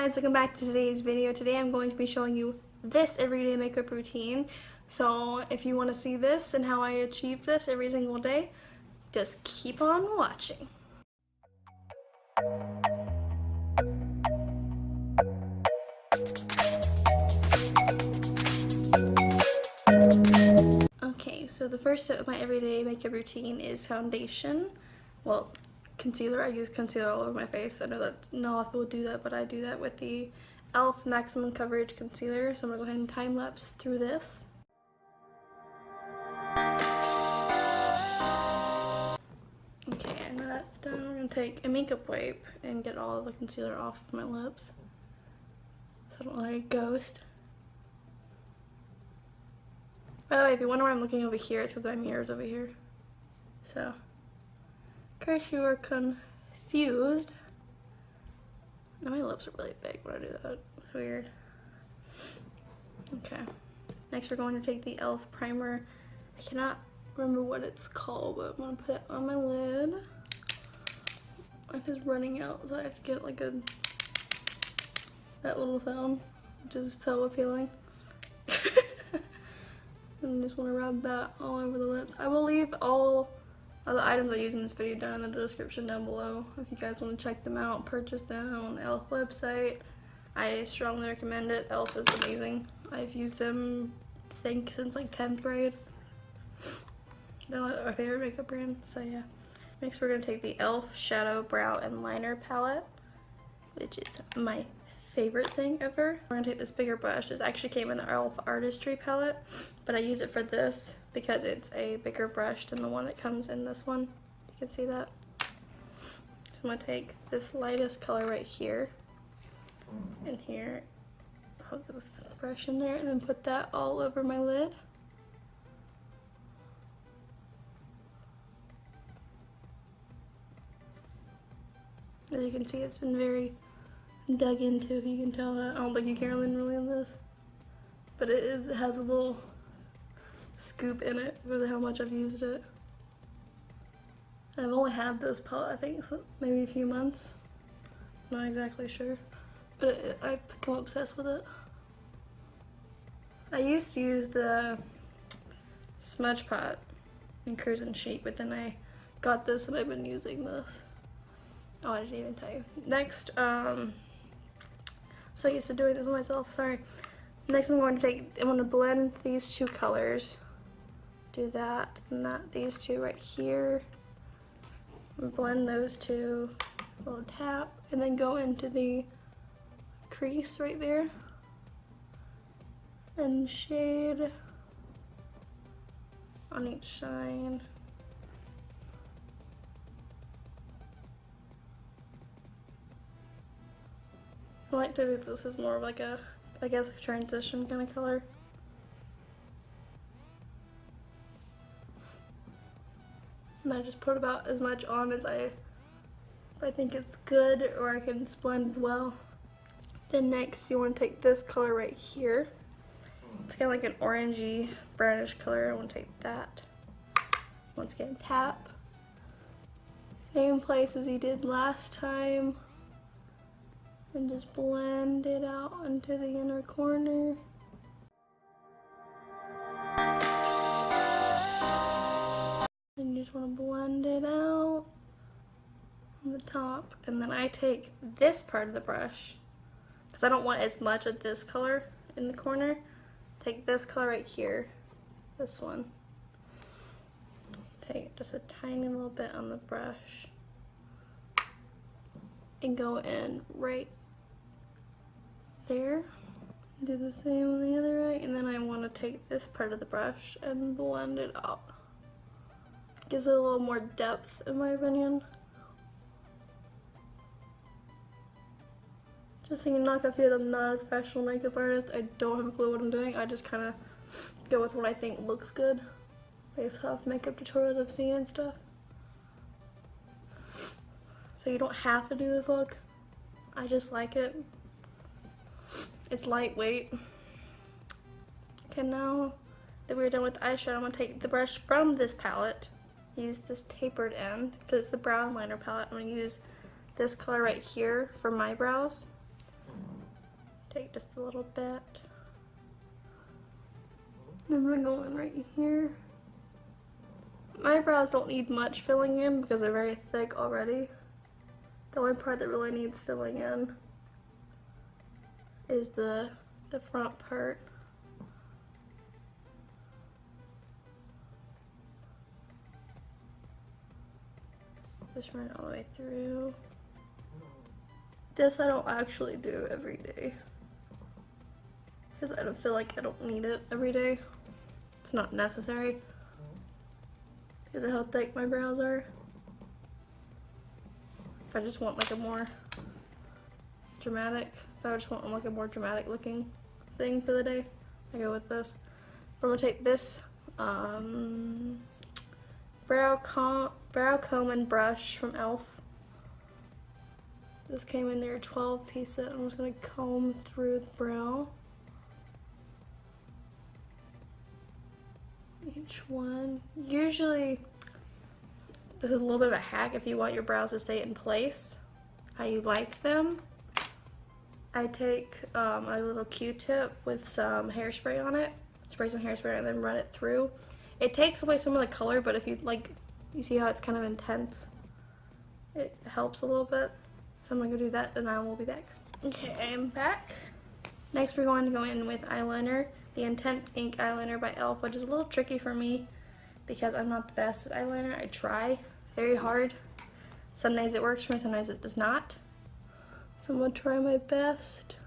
guys, welcome back to today's video. Today I'm going to be showing you this everyday makeup routine. So if you want to see this and how I achieve this every single day, just keep on watching. Okay, so the first step of my everyday makeup routine is foundation. Well, concealer. I use concealer all over my face. I know that not a lot of people do that, but I do that with the e.l.f. Maximum Coverage Concealer. So I'm going to go ahead and time lapse through this. Okay, and now that's done. We're going to take a makeup wipe and get all of the concealer off of my lips so I don't look like a ghost. By the way, if you wonder why I'm looking over here, it's because my mirror's over here. So, in case you were confused. Now my lips are really big when I do that. It's weird. Okay. Next we're going to take the e.l.f. primer. I cannot remember what it's called, but I'm going to put it on my lid. It is running out, so I have to get like that little sound, which is so appealing. And just want to rub that all over the lips. I will leave all of the items I use in this video down in the description down below if you guys want to check them out, purchase them on the e.l.f. website. I strongly recommend it. e.l.f. is amazing. I've used them, I think, since like 10th grade. They're like my favorite makeup brand, so yeah. Next we're going to take the e.l.f. Shadow Brow and Liner palette, which is my favorite thing ever. We're gonna take this bigger brush. This actually came in the e.l.f. Artistry palette, but I use it for this because it's a bigger brush than the one that comes in this one. You can see that. So I'm gonna take this lightest color right here and here, put the brush in there, and then put that all over my lid. As you can see, it's been very dug into, if you can tell that. I don't think you can really in this, but it has a little scoop in it with how much I've used it. I've only had this palette, I think, maybe a few months. Not exactly sure, but I've become obsessed with it. I used to use the Smudge Pot in Cruising Chic, but then I got this and I've been using this. Oh, I didn't even tell you. Next, so used to doing this myself, sorry. Next I'm going to blend these two colors. Do that and that, these two right here. And blend those two, a little tap, and then go into the crease right there. And shade on each side. I like to do this as more of like a, I guess, a transition kind of color. And I just put about as much on as I think it's good or I can blend well. Then next you want to take this color right here. It's kind of like an orangey brownish color. I want to take that. Once again, tap. Same place as you did last time. And just blend it out into the inner corner. And you just want to blend it out on the top. And then I take this part of the brush, because I don't want as much of this color in the corner. Take this color right here, this one. Take just a tiny little bit on the brush. And go in right there. Do the same on the other eye, and then I want to take this part of the brush and blend it out. Gives it a little more depth in my opinion. Just so you're not confused, I'm not a professional makeup artist. I don't have a clue what I'm doing. I just kind of go with what I think looks good based off makeup tutorials I've seen and stuff. So you don't have to do this look. I just like it. It's lightweight. Okay, now that we're done with the eyeshadow, I'm going to take the brush from this palette, use this tapered end, because it's the brow and liner palette. I'm going to use this color right here for my brows. Take just a little bit. Then we're gonna go in right here. My brows don't need much filling in because they're very thick already. The only part that really needs filling in is the front part. Just run it all the way through. This I don't actually do every day because I don't feel like I don't need it every day. It's not necessary because of how thick my brows are. If I just want like a more dramatic, if I just want like a more dramatic looking thing for the day, I go with this. I'm gonna take this brow comb and brush from e.l.f. This came in their 12-piece set. I'm just gonna comb through the brow. Each one. Usually, this is a little bit of a hack if you want your brows to stay in place, how you like them. I take a little Q-tip with some hairspray on it, spray some hairspray on it, and then run it through. It takes away some of the color, but if you like, you see how it's kind of intense? It helps a little bit. So I'm gonna go do that and I will be back. Okay, I'm back. Next we're going to go in with eyeliner. The Intense Ink eyeliner by e.l.f., which is a little tricky for me because I'm not the best at eyeliner. I try very hard. Some days it works for me, sometimes it does not. So I'm gonna try my best.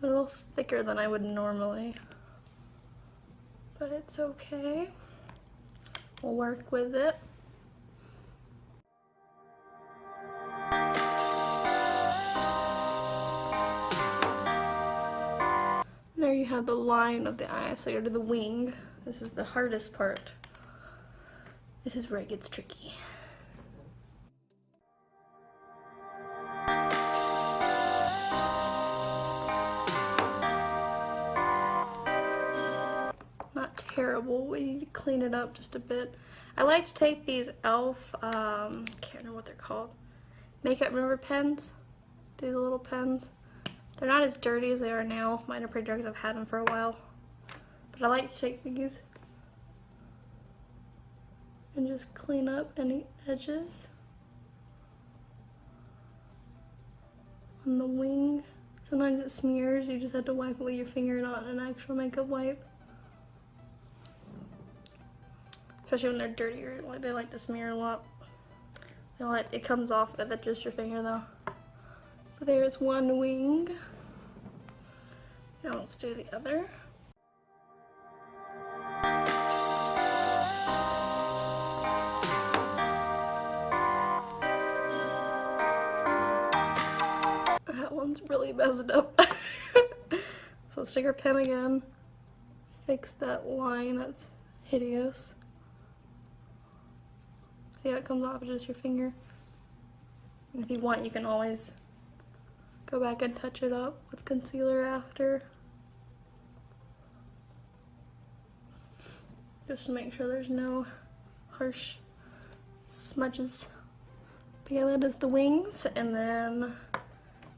A little thicker than I would normally, but it's okay. We'll work with it. There you have the line of the eye, so you go to the wing. This is the hardest part. This is where it gets tricky. Not terrible, we need to clean it up just a bit. I like to take these e.l.f., can't remember what they're called, makeup remover pens. These little pens. They're not as dirty as they are now. Mine are pretty dirty because I've had them for a while. But I like to take these and just clean up any edges on the wing. Sometimes it smears, you just have to wipe it with your finger, not an actual makeup wipe. Especially when they're dirtier, like they like to smear a lot. It comes off with just your finger though. But there's one wing. Now let's do the other. That one's really messed up. So let's take our pen again. Fix that line that's hideous. See how it comes off with just your finger? And if you want, you can always go back and touch it up with concealer after. Just to make sure there's no harsh smudges. But yeah, that is the wings. And then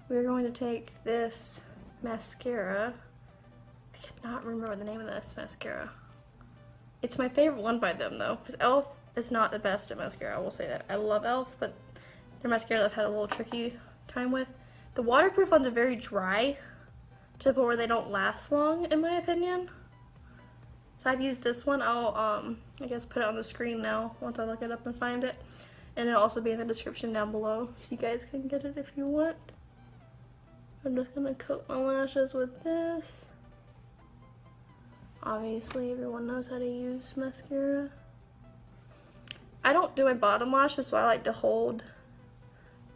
we're going to take this mascara. I cannot remember the name of this mascara. It's my favorite one by them though, because e.l.f. is not the best at mascara, I will say that. I love e.l.f., but their mascara I've had a little tricky time with. The waterproof ones are very dry, to the point where they don't last long, in my opinion. So I've used this one. I'll, I guess, put it on the screen now, once I look it up and find it. And it'll also be in the description down below, so you guys can get it if you want. I'm just gonna coat my lashes with this. Obviously, everyone knows how to use mascara. I don't do my bottom lashes, so I like to hold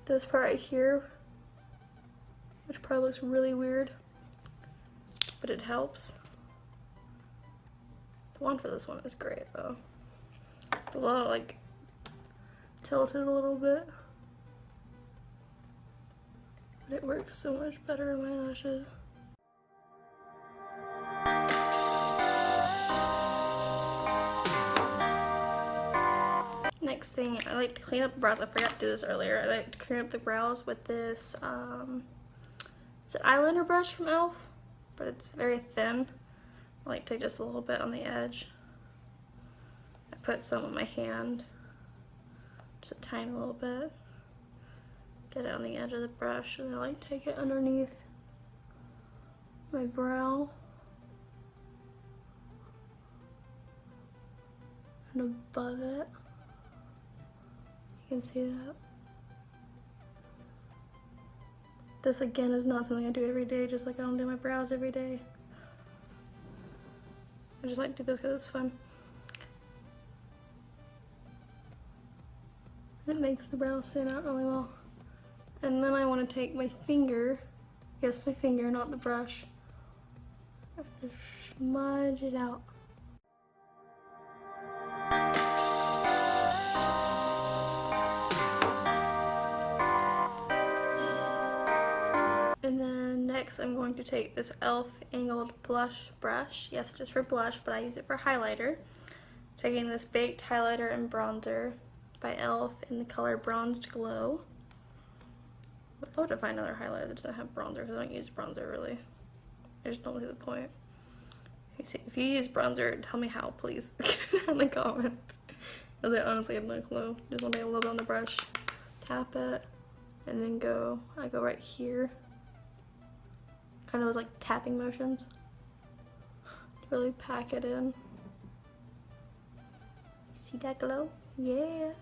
this part right here, which probably looks really weird, but it helps. The one for this one is great though. It's a little like tilted a little bit, but it works so much better in my lashes. next thing, I like to clean up the brows. I forgot to do this earlier. I like to clean up the brows with this, it's an eyeliner brush from e.l.f., but it's very thin. I like to take just a little bit on the edge. I put some on my hand, just a tiny little bit. Get it on the edge of the brush, and I like to take it underneath my brow and above it. You can see that. This again is not something I do every day, just like I don't do my brows every day. I just like to do this because it's fun. It makes the brows stand out really well. And then I want to take my finger, yes, my finger, not the brush, and just smudge it out. And then next I'm going to take this e.l.f. angled blush brush. Yes, it is for blush, but I use it for highlighter. Taking this baked highlighter and bronzer by e.l.f. in the color Bronzed Glow. I'd love to find another highlighter that doesn't have bronzer, because I don't use bronzer really. I just don't see the point. If you use bronzer, tell me how, please, in the comments. Because I honestly have no clue. Just want to take a little bit on the brush, tap it, and then I go right here. Kind of those like tapping motions. To really pack it in. See that glow? Yeah.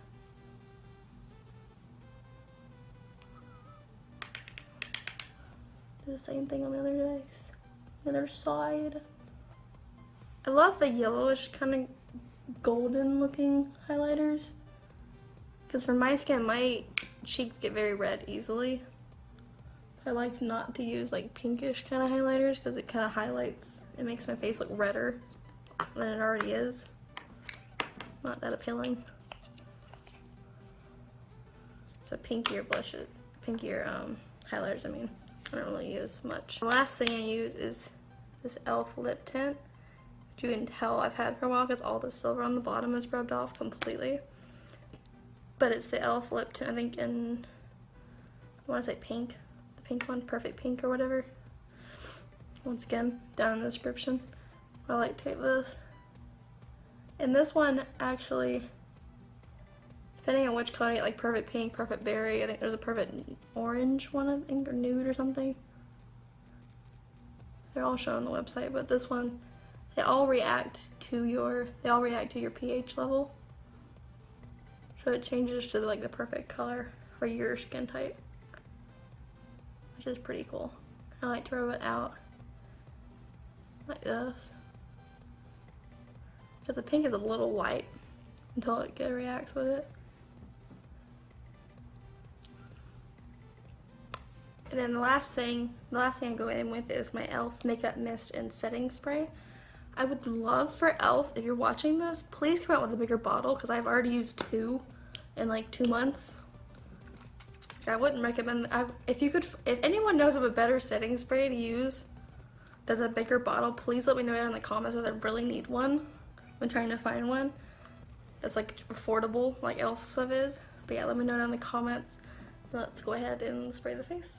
Do the same thing on the other side. I love the yellowish kind of golden looking highlighters, because for my skin, my cheeks get very red easily. I like not to use like pinkish kind of highlighters because it kind of highlights, it makes my face look redder than it already is. Not that appealing. So pinkier blushes, highlighters, I mean. I don't really use much. The last thing I use is this e.l.f. lip tint, which you can tell I've had for a while because all the silver on the bottom is rubbed off completely. But it's the e.l.f. lip tint, I think in, I want to say pink, the pink one, Perfect Pink or whatever. Once again, down in the description. I like to take this. And this one actually, depending on which color you get, like Perfect Pink, Perfect Berry, I think there's a Perfect Orange one, I think, or Nude or something. They're all shown on the website, but this one, they all react to your pH level. So it changes to like the perfect color for your skin type, which is pretty cool. I like to rub it out like this, because the pink is a little white until it reacts with it. And then the last thing I go in with is my e.l.f. Makeup Mist and Setting Spray. I would love for e.l.f., if you're watching this, please come out with a bigger bottle, because I've already used 2 in like 2 months. I wouldn't recommend, if anyone knows of a better setting spray to use that's a bigger bottle, please let me know down in the comments, because I really need one. I'm trying to find one that's like affordable, like e.l.f. stuff is. But yeah, let me know down in the comments. Let's go ahead and spray the face.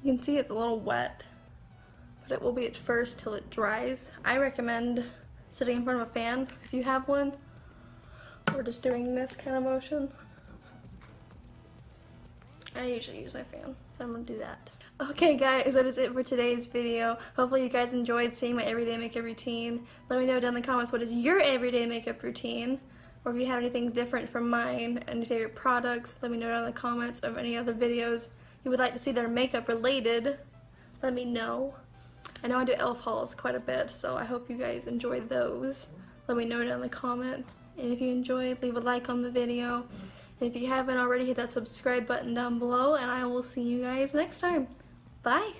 You can see it's a little wet, but it will be at first till it dries. I recommend sitting in front of a fan if you have one, or just doing this kind of motion. I usually use my fan, so I'm gonna do that. Okay guys, that is it for today's video. Hopefully you guys enjoyed seeing my everyday makeup routine. Let me know down in the comments what is your everyday makeup routine, or if you have anything different from mine and your favorite products. Let me know down in the comments of any other videos you would like to see that are makeup related. Let me know. I know I do e.l.f. hauls quite a bit, so I hope you guys enjoy those. Let me know down in the comment. And if you enjoyed, leave a like on the video. And if you haven't already, hit that subscribe button down below, and I will see you guys next time. Bye!